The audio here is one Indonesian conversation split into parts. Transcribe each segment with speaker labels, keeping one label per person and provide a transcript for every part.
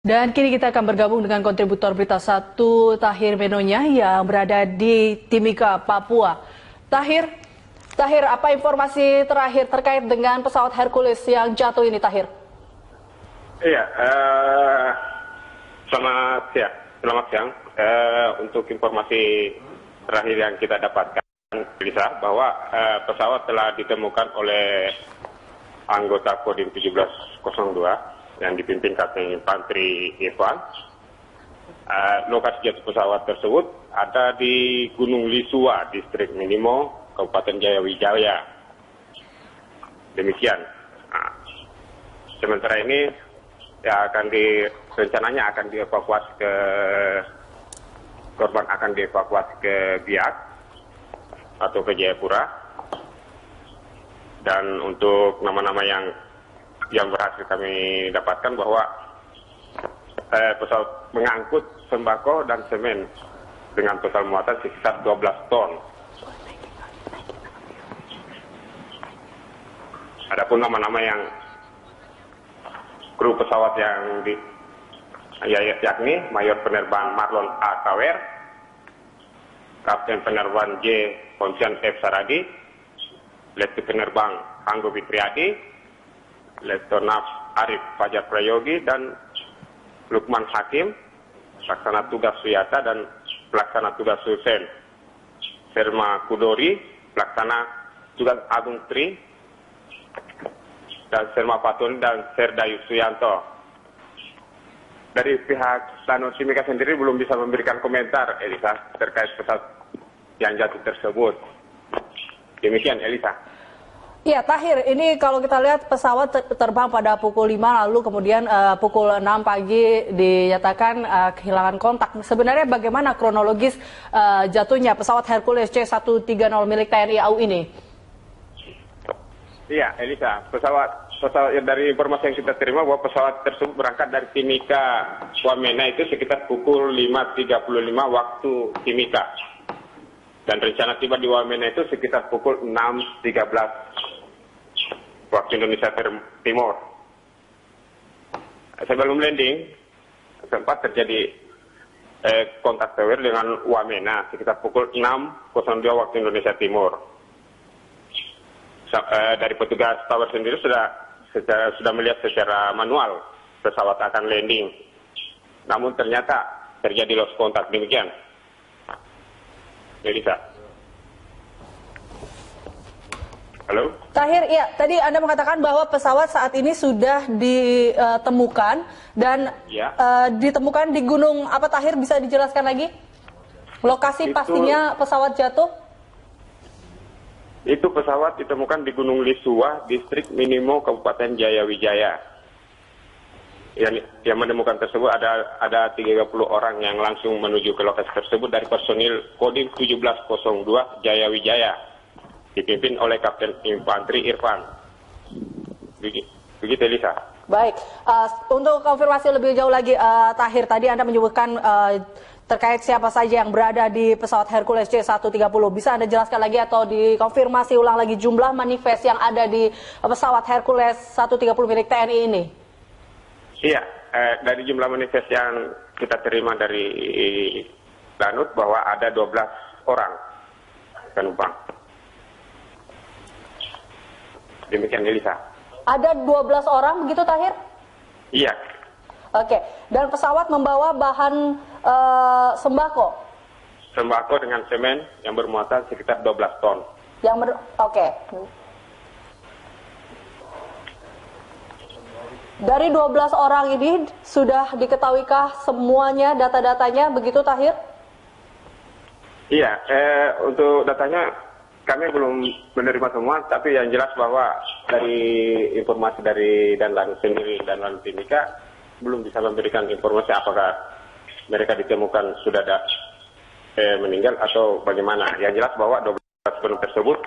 Speaker 1: Dan kini kita akan bergabung dengan kontributor Berita 1 Tahir Menonya yang berada di Timika, Papua. Tahir, apa informasi terakhir terkait dengan pesawat Hercules yang jatuh ini, Tahir?
Speaker 2: Iya, selamat siang. Untuk informasi terakhir yang kita dapatkan, Lisa, bahwa pesawat telah ditemukan oleh anggota Kodim 1702 yang dipimpin Kapten Infantri Irfan. Lokasi jatuh pesawat tersebut ada di Gunung Lisua, Distrik Minimo, Kabupaten Jayawijaya. Demikian. Sementara ini ya rencananya akan dievakuasi korban akan dievakuasi ke Biak atau ke Jayapura. Dan untuk nama-nama yang berhasil kami dapatkan bahwa pesawat mengangkut sembako dan semen dengan total muatan sekitar 12 ton. Adapun nama-nama yang kru pesawat yakni Mayor Penerbang Marlon A. Tawer, Kapten Penerbang J. Pontian F. Saragi, Letnan Penerbang Anggo Fitriadi, Letnan Arif Fajar Prayogi, dan Lukman Hakim, Pelaksana Tugas Suyata dan Pelaksana Tugas Susen, Serma Kudori, Pelaksana Tugas Agung Tri, dan Serma Patun dan Serdayu Suyanto. Dari pihak Lanut Timika sendiri belum bisa memberikan komentar, Elisa, terkait pesawat yang jatuh tersebut. Demikian, Elisa.
Speaker 1: Ya, Tahir, ini kalau kita lihat pesawat terbang pada pukul 5 lalu kemudian pukul 6 pagi dinyatakan kehilangan kontak. Sebenarnya bagaimana kronologis jatuhnya pesawat Hercules C-130 milik TNI AU ini?
Speaker 2: Iya, Elisa, pesawat dari informasi yang kita terima bahwa pesawat tersebut berangkat dari Timika, Wamena itu sekitar pukul 5.35 waktu Timika. Dan rencana tiba di Wamena itu sekitar pukul 6.13 waktu Indonesia Timur. Sebelum landing, sempat terjadi kontak tower dengan Wamena sekitar pukul 6.02 waktu Indonesia Timur. Dari petugas tower sendiri sudah melihat secara manual pesawat akan landing. Namun ternyata terjadi lost kontak. Demikian. Elisa. Halo?
Speaker 1: Tahir, ya, tadi Anda mengatakan bahwa pesawat saat ini sudah ditemukan dan
Speaker 2: ya.
Speaker 1: Ditemukan di gunung apa, Tahir, bisa dijelaskan lagi? Lokasi pastinya pesawat jatuh?
Speaker 2: Itu pesawat ditemukan di Gunung Lisua, Distrik Minimo, Kabupaten Jayawijaya. Yang menemukan tersebut ada 30 orang yang langsung menuju ke lokasi tersebut dari personil Kodim 1702 Jayawijaya, dipimpin oleh Kapten Infantri Irfan. Begitu, Elisa.
Speaker 1: Baik, untuk konfirmasi lebih jauh lagi, Tahir, tadi Anda menyebutkan terkait siapa saja yang berada di pesawat Hercules C-130. Bisa Anda jelaskan lagi atau dikonfirmasi ulang lagi jumlah manifest yang ada di pesawat Hercules 130 milik TNI ini?
Speaker 2: Iya, dari jumlah manifest yang kita terima dari Lanut bahwa ada 12 orang penumpang. Demikian, Elisa.
Speaker 1: Ada 12 orang begitu, Tahir?
Speaker 2: Iya.
Speaker 1: Oke, dan pesawat membawa bahan sembako?
Speaker 2: Sembako dengan semen yang bermuatan sekitar 12 ton.
Speaker 1: Oke. Dari 12 orang ini sudah diketahuikah semuanya data-datanya begitu, Tahir?
Speaker 2: Iya, untuk datanya kami belum menerima semua, tapi yang jelas bahwa dari informasi dari Danlanut sendiri, Danlanut Timika belum bisa memberikan informasi apakah mereka ditemukan sudah ada meninggal atau bagaimana. Yang jelas bahwa 12 penumpang tersebut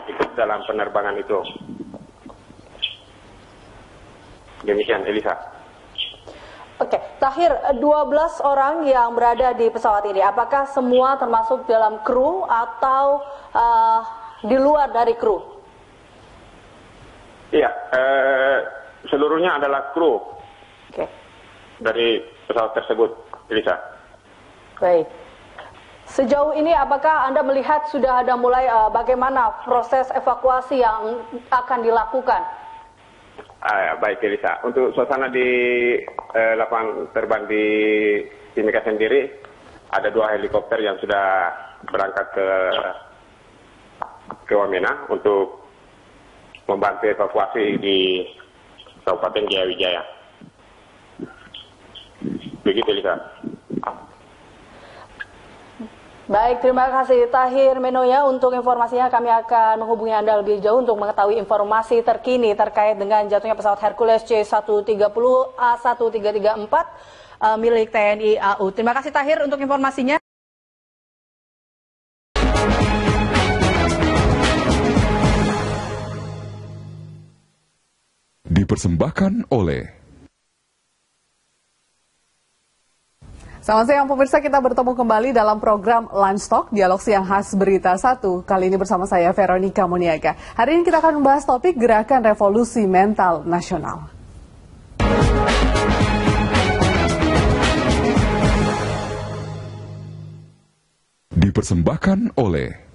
Speaker 2: ikut dalam penerbangan itu. Demikian, Elisa.
Speaker 1: Oke, Tahir, 12 orang yang berada di pesawat ini, apakah semua termasuk dalam kru atau di luar dari kru?
Speaker 2: Iya, seluruhnya adalah kru.
Speaker 1: Oke.
Speaker 2: dari pesawat tersebut, Elisa.
Speaker 1: Baik. Sejauh ini apakah Anda melihat sudah ada mulai bagaimana proses evakuasi yang akan dilakukan?
Speaker 2: Baik, Elisa. Untuk suasana di lapangan terbang di Timika sendiri, ada 2 helikopter yang sudah berangkat ke Wamena untuk membantu evakuasi di Kabupaten Jaya Wijaya. Begitu, Elisa.
Speaker 1: Baik, terima kasih Tahir Menoya untuk informasinya. Kami akan menghubungi Anda lebih jauh untuk mengetahui informasi terkini terkait dengan jatuhnya pesawat Hercules C-130 A1334 milik TNI AU. Terima kasih Tahir untuk informasinya.
Speaker 3: Dipersembahkan oleh
Speaker 4: Selamat siang pemirsa, kita bertemu kembali dalam program Lunch Talk, dialog siang khas Berita 1. Kali ini bersama saya Veronica Muniaga. Hari ini kita akan membahas topik Gerakan Revolusi Mental Nasional.
Speaker 3: dipersembahkan oleh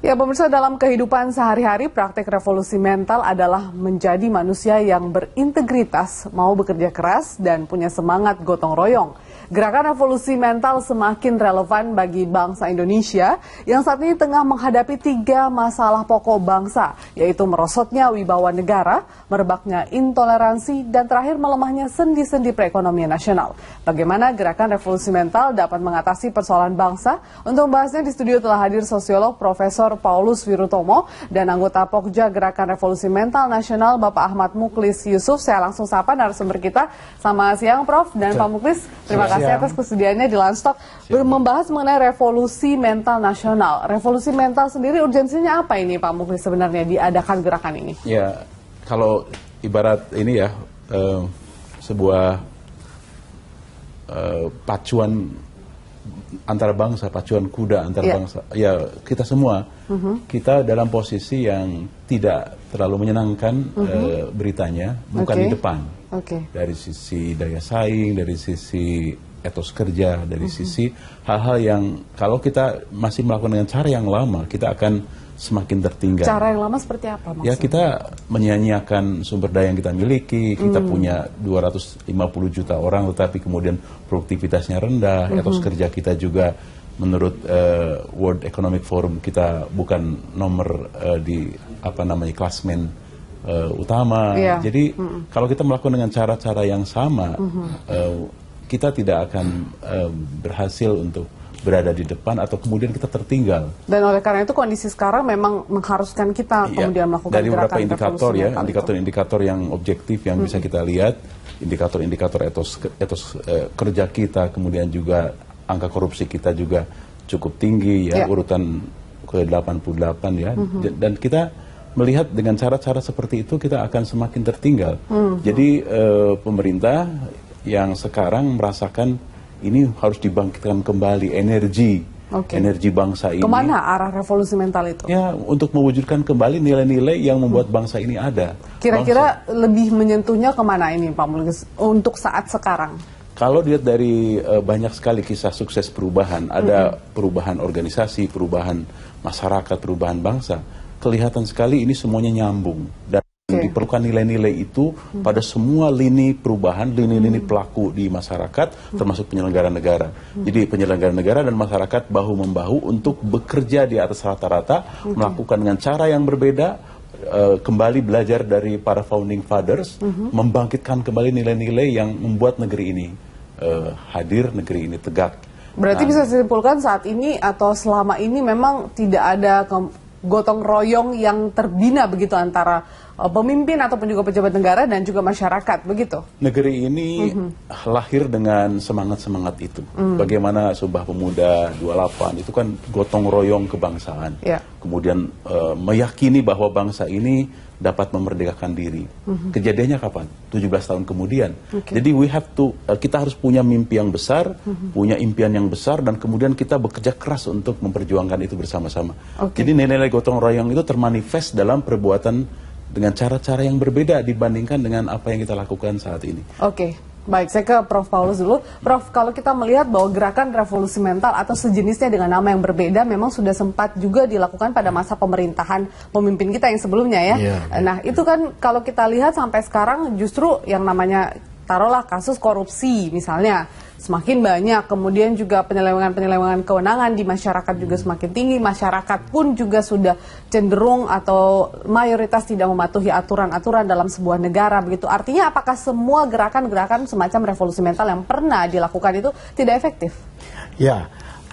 Speaker 4: Ya pemirsa, dalam kehidupan sehari-hari praktek revolusi mental adalah menjadi manusia yang berintegritas, mau bekerja keras dan punya semangat gotong royong. Gerakan revolusi mental semakin relevan bagi bangsa Indonesia yang saat ini tengah menghadapi 3 masalah pokok bangsa, yaitu merosotnya wibawa negara, merebaknya intoleransi, dan terakhir melemahnya sendi-sendi perekonomian nasional. Bagaimana gerakan revolusi mental dapat mengatasi persoalan bangsa? Untuk membahasnya di studio telah hadir sosiolog Profesor Paulus Wirutomo dan anggota Pokja Gerakan Revolusi Mental Nasional Bapak Ahmad Muklis Yusuf. Saya langsung sapa narasumber kita. Selamat siang Prof dan Pak Muklis. Terima kasih atas kesediaannya di Lunch Talk membahas mengenai revolusi mental nasional. Revolusi mental sendiri urgensinya apa ini Pak Muklis sebenarnya diadakan gerakan ini?
Speaker 5: Ya, kalau ibarat ini ya sebuah pacuan antara bangsa, pacuan kuda antar bangsa. Ya, kita semua kita dalam posisi yang tidak terlalu menyenangkan beritanya, bukan di depan. Dari sisi daya saing, dari sisi etos kerja, dari sisi hal-hal yang kalau kita masih melakukan dengan cara yang lama, kita akan semakin tertinggal.
Speaker 4: Cara yang lama seperti apa maksudnya?
Speaker 5: Ya, kita menyanyiakan sumber daya yang kita miliki, kita punya 250 juta orang tetapi kemudian produktivitasnya rendah, etos kerja kita juga menurut World Economic Forum kita bukan nomor di klasmen utama. Jadi kalau kita melakukan dengan cara-cara yang sama, kita tidak akan berhasil untuk berada di depan atau kemudian kita tertinggal. Dan
Speaker 4: oleh karena itu kondisi sekarang memang mengharuskan kita kemudian melakukan
Speaker 5: dari
Speaker 4: gerakan
Speaker 5: beberapa indikator ya,
Speaker 4: indikator-indikator
Speaker 5: yang objektif yang bisa kita lihat, indikator-indikator etos kerja kita, kemudian juga angka korupsi kita juga cukup tinggi ya, urutan ke-88 ya. Dan kita melihat dengan cara-cara seperti itu kita akan semakin tertinggal. Jadi pemerintah yang sekarang merasakan ini harus dibangkitkan kembali energi bangsa ini.
Speaker 4: Kemana arah revolusi mental itu?
Speaker 5: Ya, untuk mewujudkan kembali nilai-nilai yang membuat bangsa ini ada.
Speaker 4: Kira-kira lebih menyentuhnya kemana ini Pak Mulkis untuk saat sekarang?
Speaker 5: Kalau dilihat dari banyak sekali kisah sukses perubahan, ada perubahan organisasi, perubahan masyarakat, perubahan bangsa, kelihatan sekali ini semuanya nyambung. Dan diperlukan nilai-nilai itu pada semua lini perubahan, lini-lini pelaku di masyarakat, termasuk penyelenggara negara. Jadi penyelenggara negara dan masyarakat bahu-membahu untuk bekerja di atas rata-rata, melakukan dengan cara yang berbeda, kembali belajar dari para founding fathers, membangkitkan kembali nilai-nilai yang membuat negeri ini hadir, negeri ini tegak.
Speaker 4: Berarti bisa disimpulkan saat ini atau selama ini memang tidak ada gotong royong yang terbina begitu antara pemimpin ataupun juga pejabat negara dan juga masyarakat, begitu?
Speaker 5: Negeri ini lahir dengan semangat-semangat itu. Bagaimana sebuah pemuda 28 itu kan gotong royong kebangsaan. Kemudian meyakini bahwa bangsa ini dapat memerdekakan diri. Kejadiannya kapan? 17 tahun kemudian. Jadi kita harus punya mimpi yang besar, punya impian yang besar, dan kemudian kita bekerja keras untuk memperjuangkan itu bersama-sama. Jadi nilai-nilai gotong royong itu termanifest dalam perbuatan dengan cara-cara yang berbeda dibandingkan dengan apa yang kita lakukan saat ini.
Speaker 4: Oke. Baik, saya ke Prof. Paulus dulu. Prof, kalau kita melihat bahwa gerakan revolusi mental atau sejenisnya dengan nama yang berbeda memang sudah sempat juga dilakukan pada masa pemerintahan pemimpin kita yang sebelumnya ya. Nah, itu kan kalau kita lihat sampai sekarang justru yang namanya taruhlah kasus korupsi misalnya semakin banyak, kemudian juga penyelewengan kewenangan di masyarakat juga semakin tinggi, masyarakat pun juga sudah cenderung atau mayoritas tidak mematuhi aturan-aturan dalam sebuah negara begitu. Artinya apakah semua gerakan-gerakan semacam revolusi mental yang pernah dilakukan itu tidak efektif?
Speaker 6: Ya,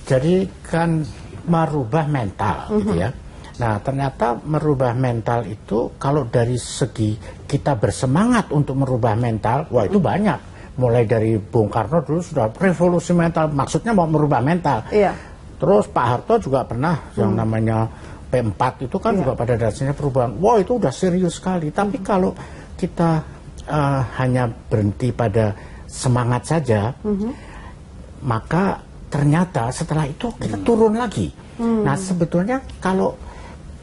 Speaker 6: jadi kan merubah mental gitu ya. Nah, ternyata merubah mental itu kalau dari segi kita bersemangat untuk merubah mental, wah itu banyak. Mulai dari Bung Karno dulu sudah revolusi mental, maksudnya mau merubah mental.
Speaker 4: Iya.
Speaker 6: Terus Pak Harto juga pernah yang namanya P4 itu kan juga pada dasarnya perubahan. Wah itu udah serius sekali. Tapi kalau kita hanya berhenti pada semangat saja, maka ternyata setelah itu kita turun lagi. Nah sebetulnya kalau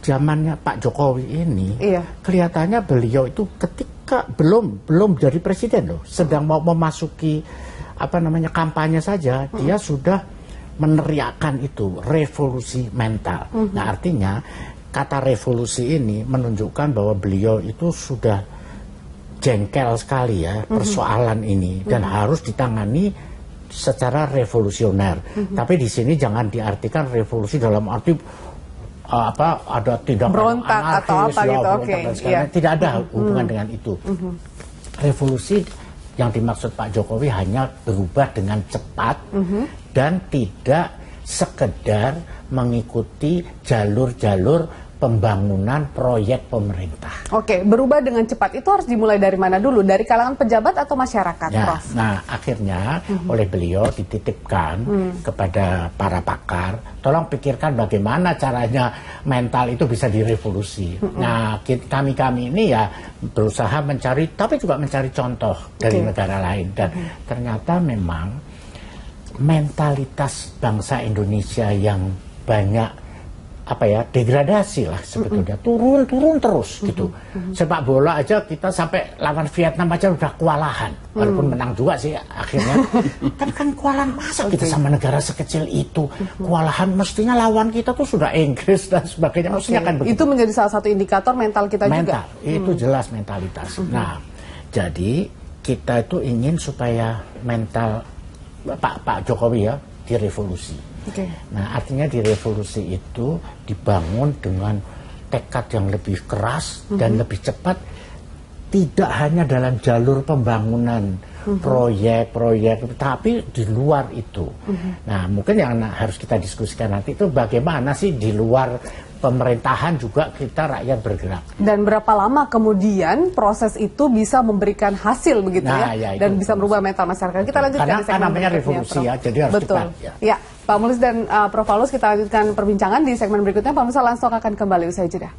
Speaker 6: zamannya Pak Jokowi ini, kelihatannya beliau itu ketika belum jadi presiden loh, sedang mau memasuki kampanye saja, dia sudah meneriakkan itu revolusi mental. Nah artinya kata revolusi ini menunjukkan bahwa beliau itu sudah jengkel sekali ya persoalan ini dan harus ditangani secara revolusioner. Tapi di sini jangan diartikan revolusi dalam arti ada tindakan
Speaker 4: berontak atau apa gitu.
Speaker 6: Tidak ada hubungan dengan itu. Revolusi yang dimaksud Pak Jokowi hanya berubah dengan cepat dan tidak sekedar mengikuti jalur-jalur pembangunan proyek pemerintah.
Speaker 4: Oke, berubah dengan cepat itu harus dimulai dari mana dulu? Dari kalangan pejabat atau masyarakat, Prof?
Speaker 6: Nah, akhirnya oleh beliau dititipkan kepada para pakar, tolong pikirkan bagaimana caranya mental itu bisa direvolusi. Nah, kami ini ya berusaha mencari, tapi juga mencari contoh dari negara lain. Dan ternyata memang mentalitas bangsa Indonesia yang banyak degradasi lah sebetulnya, turun terus gitu. Sepak bola aja kita sampai lawan Vietnam aja udah kewalahan, walaupun menang juga sih akhirnya. kan kewalahan, masa kita sama negara sekecil itu kewalahan, mestinya lawan kita tuh sudah Inggris dan sebagainya, mestinya kan begitu.
Speaker 4: Itu menjadi salah satu indikator mental kita juga.
Speaker 6: Itu jelas mentalitas. Nah, jadi kita itu ingin supaya mental Pak Jokowi ya direvolusi. Nah artinya di revolusi itu dibangun dengan tekad yang lebih keras dan lebih cepat, tidak hanya dalam jalur pembangunan proyek-proyek, tapi di luar itu. Nah mungkin yang harus kita diskusikan nanti itu bagaimana sih di luar pemerintahan juga kita rakyat bergerak. Dan
Speaker 4: berapa lama kemudian proses itu bisa memberikan hasil begitu dan bisa merubah mental masyarakat. Kita lanjutkan.
Speaker 6: Karena namanya revolusi ya, jadi harus cepat.
Speaker 4: Ya, Pak Mulus dan Prof. Paulus, kita lanjutkan perbincangan di segmen berikutnya. Pak Mulus langsung akan kembali usai jeda.